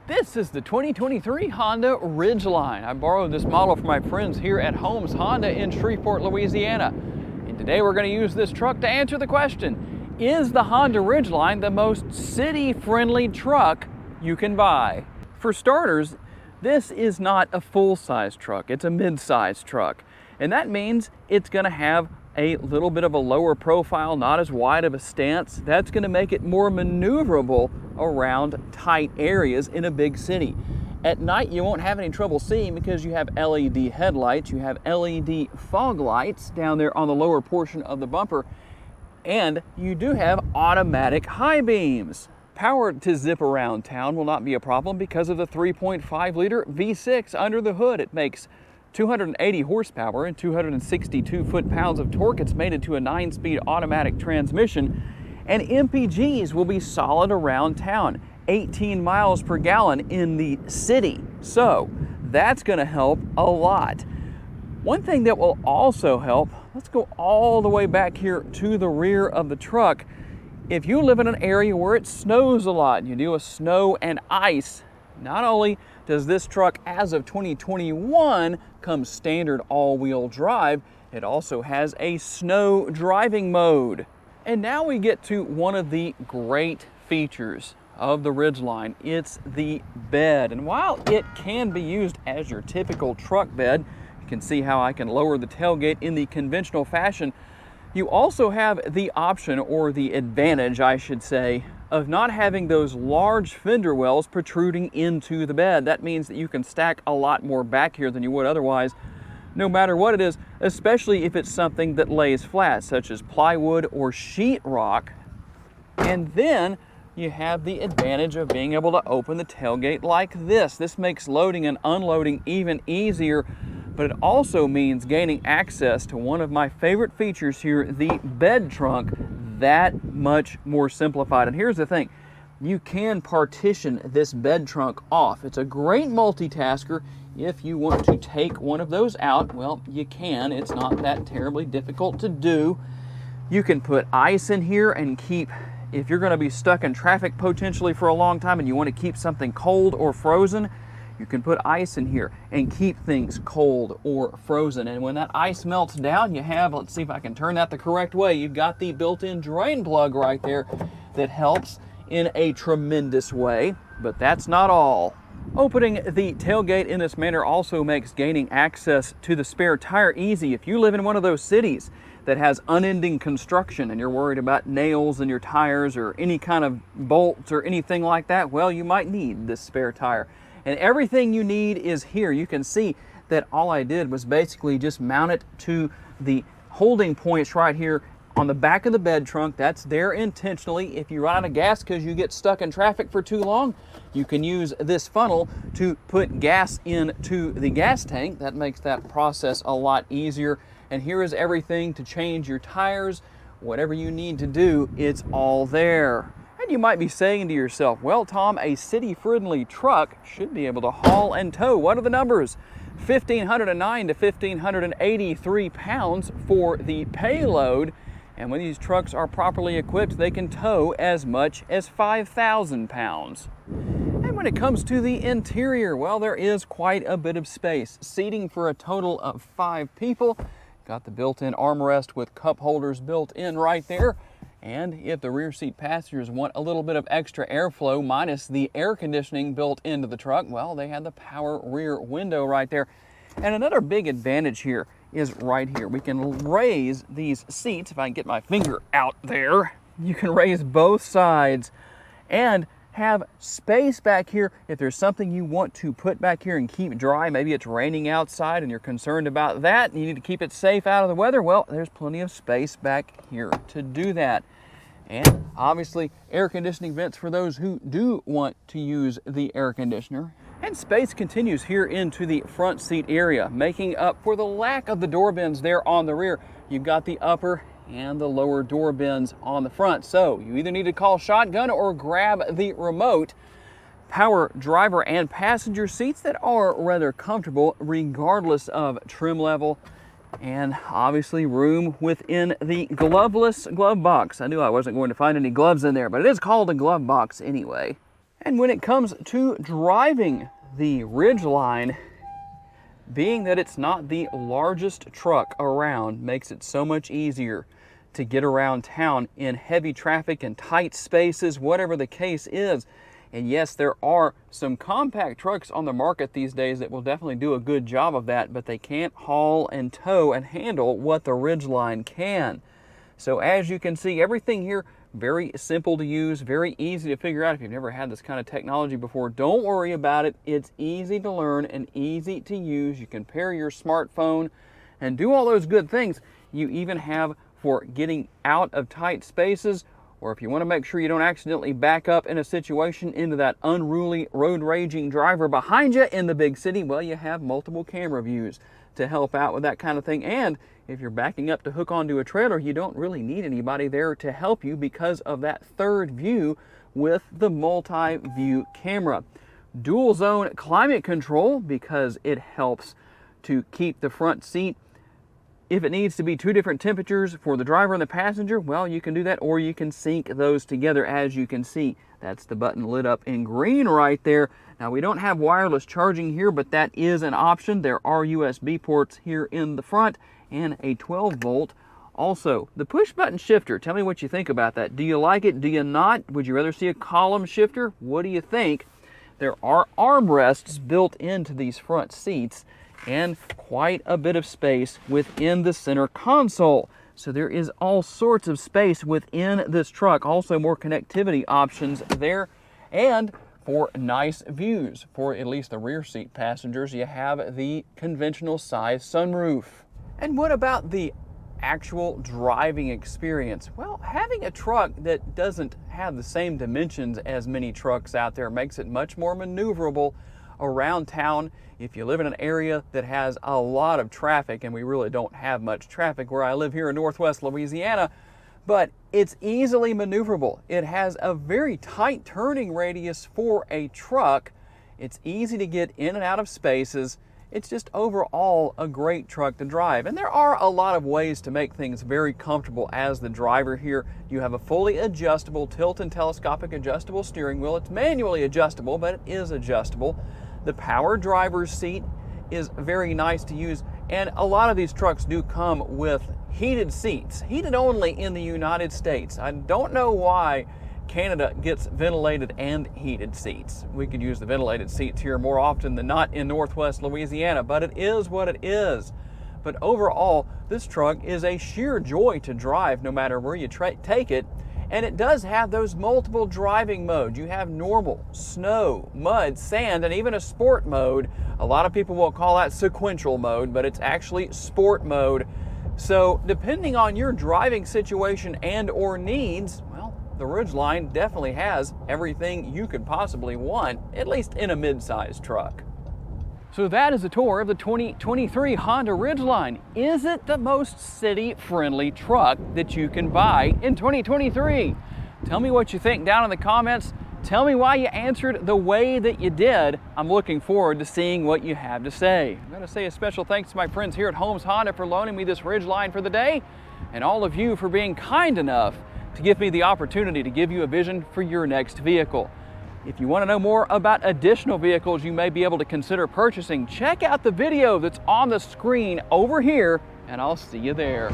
This is the 2023 Honda Ridgeline. I borrowed this model from my friends here at Holmes Honda in Shreveport, Louisiana. And today we're going to use this truck to answer the question, is the Honda Ridgeline the most city-friendly truck you can buy? For starters, this is not a full-size truck, it's a mid-size truck. And that means it's going to have a little bit of a lower profile, not as wide of a stance. That's going to make it more maneuverable around tight areas in a big city. At night, you won't have any trouble seeing because you have LED headlights, you have LED fog lights down there on the lower portion of the bumper, and you do have automatic high beams. Power to zip around town will not be a problem because of the 3.5 liter V6 under the hood. It makes 280 horsepower and 262 foot-pounds of torque. It's mated to a 9-speed automatic transmission, and MPGs will be solid around town, 18 miles per gallon in the city. So that's going to help a lot. One thing that will also help, let's go all the way back here to the rear of the truck. If you live in an area where it snows a lot, you deal with snow and ice, not only does this truck, as of 2021, come standard all-wheel drive, it also has a snow driving mode. And now we get to one of the great features of the Ridgeline. It's the bed. And while it can be used as your typical truck bed, you can see how I can lower the tailgate in the conventional fashion, you also have the option, or the advantage, I should say, of not having those large fender wells protruding into the bed. That means that you can stack a lot more back here than you would otherwise, no matter what it is, especially if it's something that lays flat, such as plywood or sheetrock. And then you have the advantage of being able to open the tailgate like this. This makes loading and unloading even easier, but it also means gaining access to one of my favorite features here, the bed trunk, that much more simplified. And here's the thing, you can partition this bed trunk off. It's a great multitasker. If you want to take one of those out, well, you can. It's not that terribly difficult to do. You can put ice in here and keep, if you're going to be stuck in traffic potentially for a long time and you want to keep something cold or frozen, you can put ice in here and keep things cold or frozen. And when that ice melts down, you have, let's see if I can turn that the correct way, you've got the built-in drain plug right there that helps in a tremendous way. But that's not all. Opening the tailgate in this manner also makes gaining access to the spare tire easy. If you live in one of those cities that has unending construction and you're worried about nails in your tires or any kind of bolts or anything like that, well, you might need this spare tire. And everything you need is here. You can see that all I did was basically just mount it to the holding points right here on the back of the bed trunk. That's there intentionally. If you run out of gas because you get stuck in traffic for too long, you can use this funnel to put gas into the gas tank. That makes that process a lot easier. And here is everything to change your tires. Whatever you need to do, it's all there. And you might be saying to yourself, well, Tom, a city-friendly truck should be able to haul and tow. What are the numbers? 1,509 to 1,583 pounds for the Payload. And when these trucks are properly equipped, they can tow as much as 5,000 pounds. And when it comes to the interior, well, there is quite a bit of space. Seating for a total of 5 people. Got the built-in armrest with cup holders built in right there. And if the rear seat passengers want a little bit of extra airflow minus the air conditioning built into the truck, well, they have the power rear window right there. And another big advantage here is right here. We can raise these seats. If I can get my finger out there, you can raise both sides and have space back here. If there's something you want to put back here and keep dry, maybe it's raining outside and you're concerned about that and you need to keep it safe out of the weather, well, there's plenty of space back here to do that. And obviously air conditioning vents for those who do want to use the air conditioner. And space continues here into the front seat area, making up for the lack of the door bins there on the rear. You've got the upper and the lower door bins on the front. So you either need to call shotgun or grab the remote. Power driver and passenger seats that are rather comfortable regardless of trim level. And obviously room within the gloveless glove box. I knew I wasn't going to find any gloves in there, but it is called a glove box anyway. And when it comes to driving the Ridgeline, being that it's not the largest truck around makes it so much easier to get around town in heavy traffic and tight spaces, whatever the case is. And yes, there are some compact trucks on the market these days that will definitely do a good job of that, but they can't haul and tow and handle what the Ridgeline can. So as you can see, everything here very simple to use, very easy to figure out. If you've never had this kind of technology before, don't worry about it. It's easy to learn and easy to use. You can pair your smartphone and do all those good things you even have for getting out of tight spaces, or if you want to make sure you don't accidentally back up in a situation into that unruly road raging driver behind you in the big city. Well, you have multiple camera views to help out with that kind of thing. And if you're backing up to hook onto a trailer, you don't really need anybody there to help you because of that third view with the multi-view camera. Dual zone climate control, because it helps to keep the front seat. If it needs to be two different temperatures for the driver and the passenger, well, you can do that, or you can sync those together. As you can see, that's the button lit up in green right there. Now, we don't have wireless charging here, but that is an option. There are USB ports here in the front and a 12-volt. Also, the push button shifter, tell me what you think about that. Do you like it? Do you not? Would you rather see a column shifter? What do you think? There are armrests built into these front seats and quite a bit of space within the center console. So there is all sorts of space within this truck. Also more connectivity options there. And for nice views, for at least the rear seat passengers, you have the conventional size sunroof. And what about the actual driving experience? Well, having a truck that doesn't have the same dimensions as many trucks out there makes it much more maneuverable around town. If you live in an area that has a lot of traffic, and we really don't have much traffic where I live here in Northwest Louisiana, but it's easily maneuverable. It has a very tight turning radius for a truck. It's easy to get in and out of spaces. It's just overall a great truck to drive. And there are a lot of ways to make things very comfortable as the driver here. You have a fully adjustable tilt and telescopic adjustable steering wheel. It's manually adjustable, but it is adjustable. The power driver's seat is very nice to use, and a lot of these trucks do come with heated seats, heated only in the United States. I don't know why Canada gets ventilated and heated seats. We could use the ventilated seats here more often than not in Northwest Louisiana, but it is what it is. But overall, this truck is a sheer joy to drive no matter where you take it. And it does have those multiple driving modes. You have normal, snow, mud, sand, and even a sport mode. A lot of people will call that sequential mode, but it's actually sport mode. So depending on your driving situation and or needs, well, the Ridgeline definitely has everything you could possibly want, at least in a mid-sized truck. So that is a tour of the 2023 Honda Ridgeline. Is it the most city-friendly truck that you can buy in 2023? Tell me what you think down in the comments. Tell me why you answered the way that you did. I'm looking forward to seeing what you have to say. I'm going to say a special thanks to my friends here at Holmes Honda for loaning me this Ridgeline for the day, and all of you for being kind enough to give me the opportunity to give you a vision for your next vehicle. If you want to know more about additional vehicles you may be able to consider purchasing, check out the video that's on the screen over here, and I'll see you there.